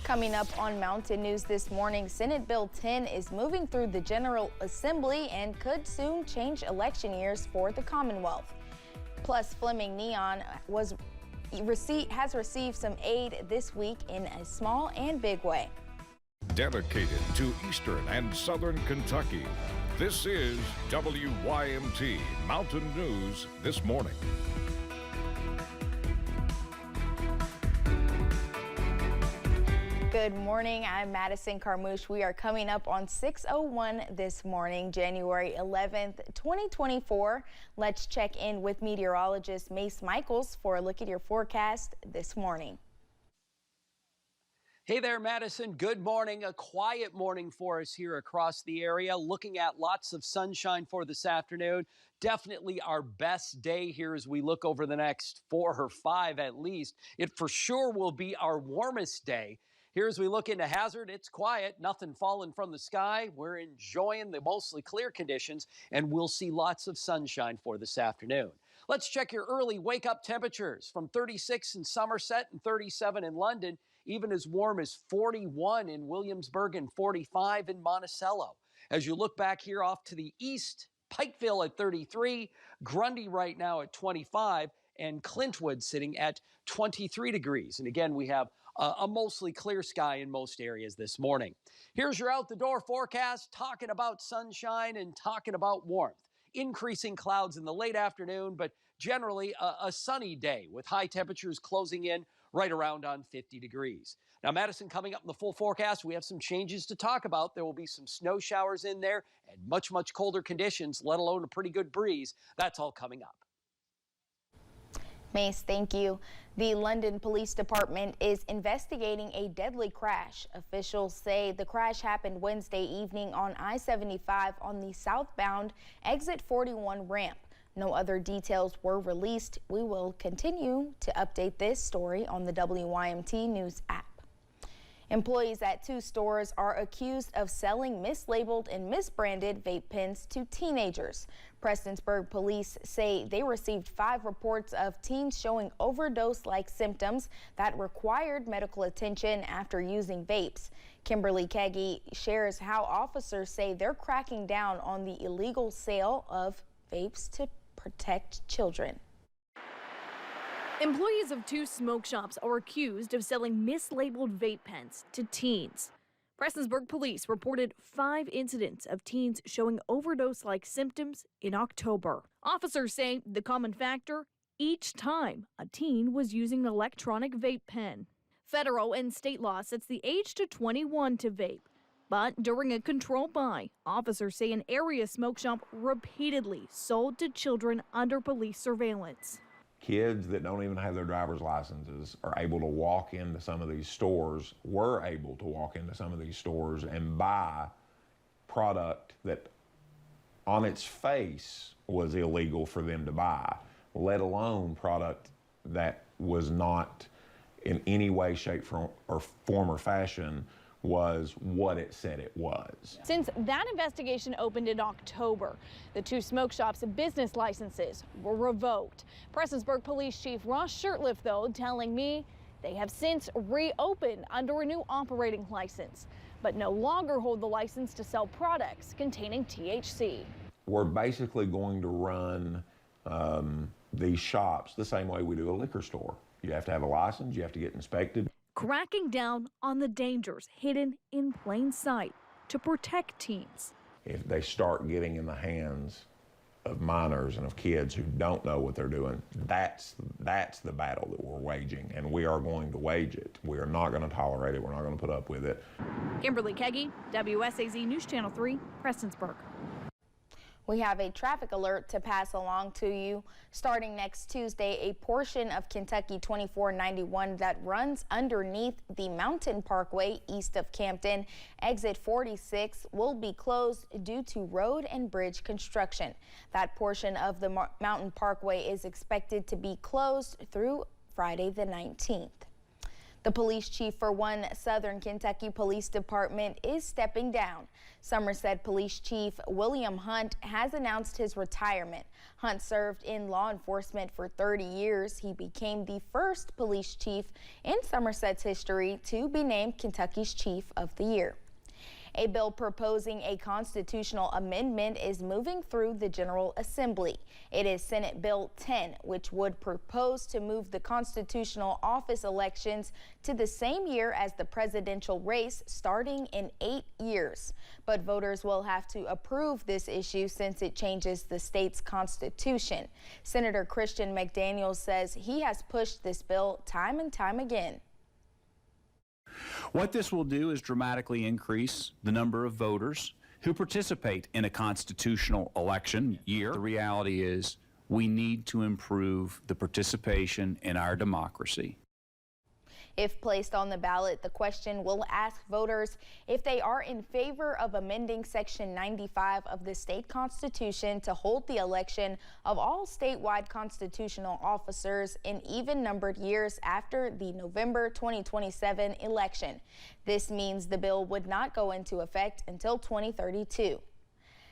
Coming up on Mountain News this morning, Senate Bill 10 is moving through the General Assembly and could soon change election years for the Commonwealth. Plus, Fleming Neon has received some aid this week in a small and big way. Dedicated to Eastern and Southern Kentucky, this is WYMT Mountain News this morning. Good morning, I'm Madison Carmouche. We are coming up on 6:01 this morning, January 11th, 2024. Let's check in with meteorologist Mace Michaels for a look at your forecast this morning. Hey there, Madison. Good morning. A quiet morning for us here across the area. Looking at lots of sunshine for this afternoon. Definitely our best day here as we look over the next 4 or 5 at least. It for sure will be our warmest day. Here as we look into Hazard, it's quiet, nothing falling from the sky. We're enjoying the mostly clear conditions, and we'll see lots of sunshine for this afternoon. Let's check your early wake-up temperatures from 36 in Somerset and 37 in London, even as warm as 41 in Williamsburg and 45 in Monticello. As you look back here off to the east, Pikeville at 33, Grundy right now at 25, and Clintwood sitting at 23 degrees. And again, we have a mostly clear sky in most areas this morning. Here's your out-the-door forecast, talking about sunshine and talking about warmth. Increasing clouds in the late afternoon, but generally a sunny day with high temperatures closing in right around on 50 degrees. Now, Madison, coming up in the full forecast, we have some changes to talk about. There will be some snow showers in there and much, much colder conditions, let alone a pretty good breeze. That's all coming up. Mace, thank you. The London Police Department is investigating a deadly crash. Officials say the crash happened Wednesday evening on I-75 on the southbound exit 41 ramp. No other details were released. We will continue to update this story on the WYMT News app. Employees at 2 stores are accused of selling mislabeled and misbranded vape pens to teenagers. Prestonsburg police say they received 5 reports of teens showing overdose-like symptoms that required medical attention after using vapes. Kimberly Keggy shares how officers say they're cracking down on the illegal sale of vapes to protect children. Employees of 2 smoke shops are accused of selling mislabeled vape pens to teens. Prestonsburg police reported 5 incidents of teens showing overdose-like symptoms in October. Officers say the common factor, each time a teen was using an electronic vape pen. Federal and state law sets the age to 21 to vape. But during a control buy, officers say an area smoke shop repeatedly sold to children under police surveillance. Kids that don't even have their driver's licenses are able to walk into some of these stores, were able to walk into some of these stores and buy product that on its face was illegal for them to buy, let alone product that was not in any way, shape, or form or fashion was what it said it was. Since that investigation opened in October, the 2 smoke shops' business licenses were revoked. Prestonsburg Police Chief Ross Shurtleff, though, telling me they have since reopened under a new operating license, but no longer hold the license to sell products containing THC. We're basically going to run these shops the same way we do a liquor store. You have to have a license, you have to get inspected. Cracking down on the dangers hidden in plain sight to protect teens. If they start getting in the hands of minors and of kids who don't know what they're doing, that's the battle that we're waging, and we are going to wage it. We are not going to tolerate it. We're not going to put up with it. Kimberly Keggy, WSAZ News Channel 3, Prestonsburg. We have a traffic alert to pass along to you. Starting next Tuesday, a portion of Kentucky 2491 that runs underneath the Mountain Parkway east of Campton, exit 46, will be closed due to road and bridge construction. That portion of the Mountain Parkway is expected to be closed through Friday the 19th. The police chief for one Southern Kentucky Police Department is stepping down. Somerset Police Chief William Hunt has announced his retirement. Hunt served in law enforcement for 30 years. He became the first police chief in Somerset's history to be named Kentucky's Chief of the Year. A bill proposing a constitutional amendment is moving through the General Assembly. It is Senate Bill 10, which would propose to move the constitutional office elections to the same year as the presidential race, starting in 8 years. But voters will have to approve this issue since it changes the state's constitution. Senator Christian McDaniel says he has pushed this bill time and time again. What this will do is dramatically increase the number of voters who participate in a constitutional election year. The reality is we need to improve the participation in our democracy. If placed on the ballot, the question will ask voters if they are in favor of amending Section 95 of the state constitution to hold the election of all statewide constitutional officers in even-numbered years after the November 2027 election. This means the bill would not go into effect until 2032.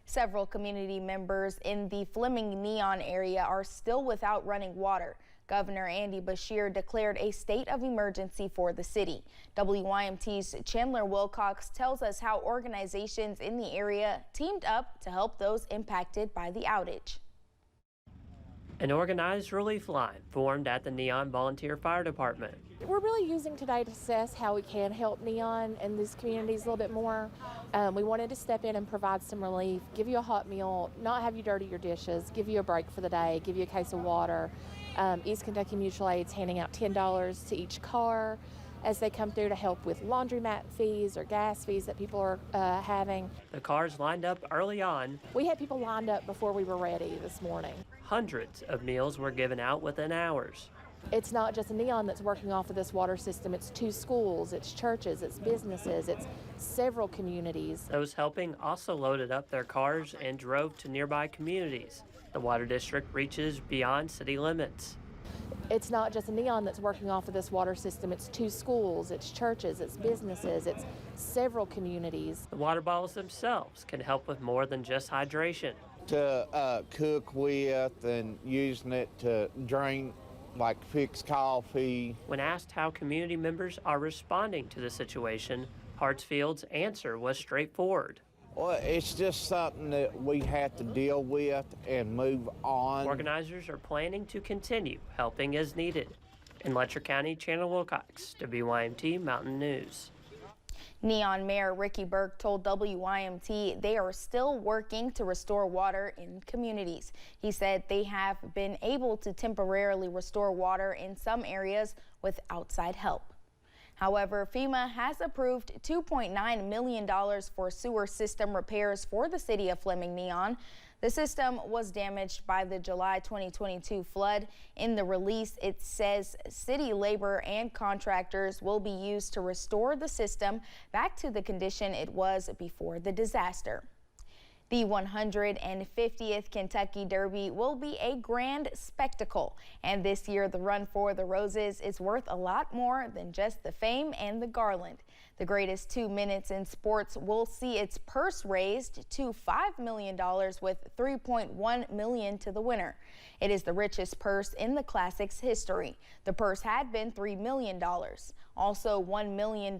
Several community members in the Fleming Neon area are still without running water. Governor Andy Beshear declared a state of emergency for the city. WYMT's Chandler Wilcox tells us how organizations in the area teamed up to help those impacted by the outage. An organized relief line formed at the Neon Volunteer Fire Department. We're really using today to assess how we can help Neon and these communities a little bit more. We wanted to step in and provide some relief, give you a hot meal, not have you dirty your dishes, give you a break for the day, give you a case of water. East Kentucky Mutual Aid's handing out $10 to each car as they come through to help with laundromat fees or gas fees that people are having. The cars lined up early on. We had people lined up before we were ready this morning. Hundreds of meals were given out within hours. It's not just Neon that's working off of this water system. It's 2 schools, it's churches, it's businesses, it's several communities. Those helping also loaded up their cars and drove to nearby communities. The water district reaches beyond city limits. It's not just Neon that's working off of this water system. It's 2 schools, it's churches, it's businesses, it's several communities. The water bottles themselves can help with more than just hydration. To cook with and using it to drink, like fix coffee. When asked how community members are responding to the situation, Hartsfield's answer was straightforward. Well, it's just something that we have to deal with and move on. Organizers are planning to continue helping as needed. In Letcher County, Chandler Wilcox, WYMT Mountain News. Neon Mayor Ricky Burke told WYMT they are still working to restore water in communities. He said they have been able to temporarily restore water in some areas with outside help. However, FEMA has approved $2.9 million for sewer system repairs for the city of Fleming Neon. The system was damaged by the July 2022 flood. In the release, it says city labor and contractors will be used to restore the system back to the condition it was before the disaster. The 150th Kentucky Derby will be a grand spectacle, and this year the Run for the Roses is worth a lot more than just the fame and the garland. The greatest 2 minutes in sports will see its purse raised to $5 million with $3.1 million to the winner. It is the richest purse in the Classic's history. The purse had been $3 million. Also, $1 million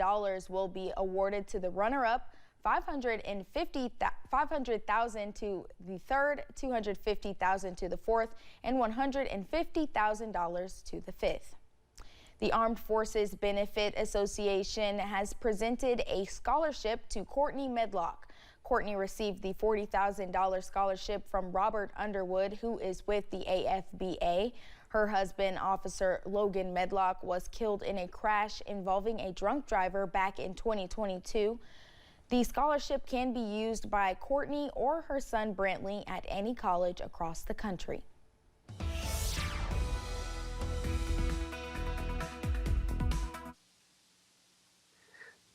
will be awarded to the runner-up, $500,000 to the third, $250,000 to the fourth, and $150,000 to the fifth. The Armed Forces Benefit Association has presented a scholarship to Courtney Medlock. Courtney received the $40,000 scholarship from Robert Underwood, who is with the AFBA. Her husband, Officer Logan Medlock, was killed in a crash involving a drunk driver back in 2022. The scholarship can be used by Courtney or her son Brantley at any college across the country.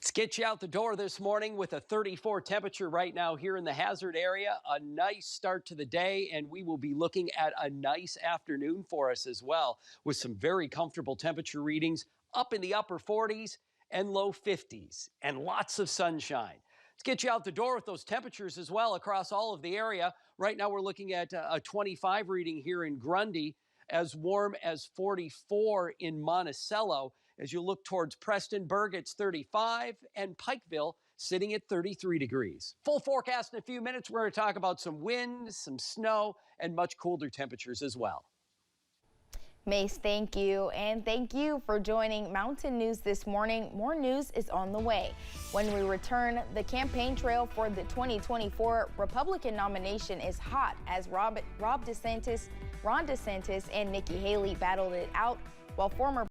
Let's get you out the door this morning with a 34 temperature right now here in the Hazard area. A nice start to the day, and we will be looking at a nice afternoon for us as well with some very comfortable temperature readings up in the upper 40s and low 50s, and lots of sunshine. Let's get you out the door with those temperatures as well across all of the area. Right now we're looking at a 25 reading here in Grundy, as warm as 44 in Monticello. As you look towards Prestonburg, it's 35, and Pikeville sitting at 33 degrees. Full forecast in a few minutes. We're going to talk about some wind, some snow, and much colder temperatures as well. Mace, thank you. And thank you for joining Mountain News this morning. More news is on the way. When we return, the campaign trail for the 2024 Republican nomination is hot as Ron DeSantis and Nikki Haley battled it out, while former